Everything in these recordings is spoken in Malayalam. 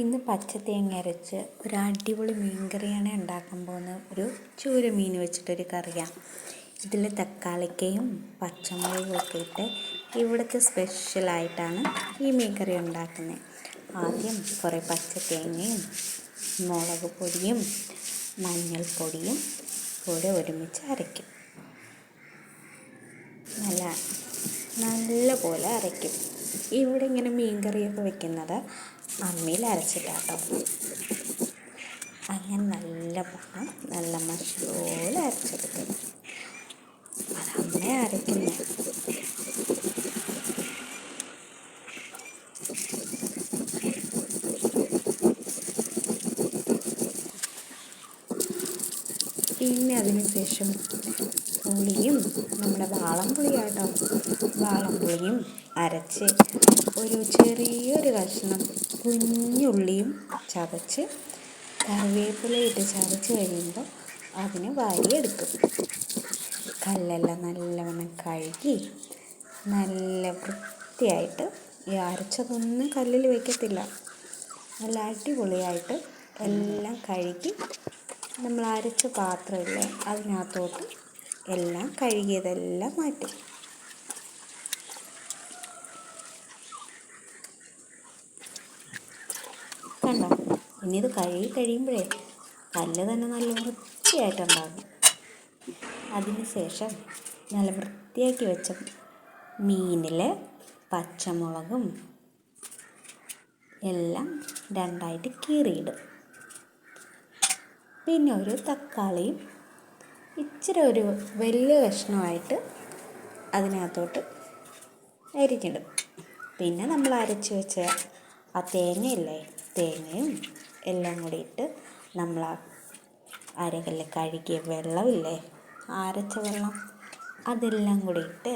ഇന്ന് പച്ചത്തേങ്ങ അരച്ച് ഒരു അടിപൊളി മീൻ കറിയാണ് ഉണ്ടാക്കാൻ പോകുന്നത്. ഒരു ചൂര മീൻ വെച്ചിട്ടൊരു കറിയാണ്. ഇതിൽ തക്കാളിക്കയും പച്ചമുളകും ഒക്കെ ഇട്ട് ഇവിടുത്തെ സ്പെഷ്യലായിട്ടാണ് ഈ മീൻ കറി ഉണ്ടാക്കുന്നത്. ആദ്യം കുറേ പച്ചത്തേങ്ങയും മുളക് പൊടിയും മഞ്ഞൾപ്പൊടിയും കൂടെ ഒരുമിച്ച് അരയ്ക്കും. നല്ല പോലെ അരയ്ക്കും. ഇവിടെ ഇങ്ങനെ മീൻ കറിയൊക്കെ വെക്കുന്നത് അമ്മിയിൽ അരച്ചിട്ടാട്ടോ. അങ്ങനെ നല്ല മഷി പോലെ അരച്ചെടുക്കും. അതമ്മ അരയ്ക്കുന്നത്. പിന്നെ അതിന് ശേഷം പുളിയും നമ്മുടെ വാളംപുളിയാട്ടോ, വാളംപുളിയും അരച്ച് ഒരു ചെറിയൊരു കഷ്ണം കുഞ്ഞുള്ളിയും ചതച്ച് കറിവേപ്പിലയിട്ട് ചതച്ച് കഴിയുമ്പോൾ അതിന് വാരിയെടുക്കും. കല്ലെല്ലാം നല്ലവണ്ണം കഴുകി നല്ല വൃത്തിയായിട്ട്, ഈ അരച്ചതൊന്നും കല്ലിൽ വയ്ക്കത്തില്ല, നല്ല അടിപൊളിയായിട്ട് എല്ലാം കഴുകി നമ്മൾ അരച്ച പാത്രമില്ലേ അതിനകത്തോട്ട് എല്ലാം കഴുകിയതെല്ലാം മാറ്റും. കണ്ടോ? ഇനി ഇത് കഴുകി കഴിയുമ്പോഴേ കല്ല് തന്നെ നല്ല വൃത്തിയായിട്ടുണ്ടാകും. അതിന് ശേഷം നല്ല വൃത്തിയാക്കി വെച്ച മീനിൽ പച്ചമുളകും എല്ലാം രണ്ടായിട്ട് കീറിയിടും. പിന്നെ ഒരു തക്കാളിയും ഇച്ചിരി ഒരു വലിയ കഷ്ണമായിട്ട് അതിനകത്തോട്ട് അരിഞ്ഞിടും. പിന്നെ നമ്മൾ അരച്ച് വെച്ച ആ തേങ്ങയില്ലേ, തേങ്ങയും എല്ലാം കൂടി ഇട്ട് നമ്മൾ ആ അരകല്ല് കഴുകിയ വെള്ളമില്ലേ, അരച്ച വെള്ളം, അതെല്ലാം കൂടി ഇട്ട്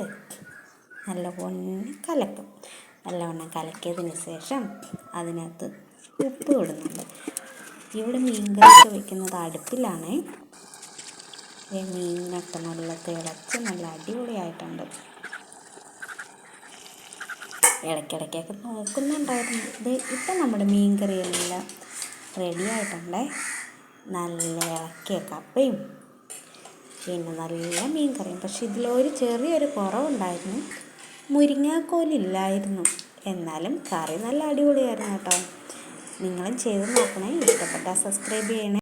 നല്ലവണ്ണം കലക്കും. നല്ലവണ്ണം കലക്കിയതിന് ശേഷം അതിനകത്ത് ഉപ്പ് ഇടുന്നുണ്ട്. ഇവിടെ മീൻ കറിയൊക്കെ വെക്കുന്നത് അടുപ്പിലാണേ. മീനൊക്കെ നല്ല തിളച്ച് നല്ല അടിപൊളിയായിട്ടുണ്ട്. ഇടയ്ക്കിടയ്ക്കൊക്കെ നോക്കുന്നുണ്ടായിരുന്നു. ഇപ്പം നമ്മുടെ മീൻ കറിയെല്ലാം റെഡി ആയിട്ടുണ്ടേ. നല്ല ഇളക്കിയ കപ്പയും പിന്നെ നല്ല മീൻ കറിയും. പക്ഷെ ഇതിലൊരു ചെറിയൊരു കുറവുണ്ടായിരുന്നു, മുരിങ്ങാക്കോലില്ലായിരുന്നു. എന്നാലും കറി നല്ല അടിപൊളിയായിരുന്നു കേട്ടോ. നിങ്ങളും ചെയ്ത് നോക്കണേ. ഇഷ്ടപ്പെട്ടാൽ സബ്സ്ക്രൈബ് ചെയ്യണേ.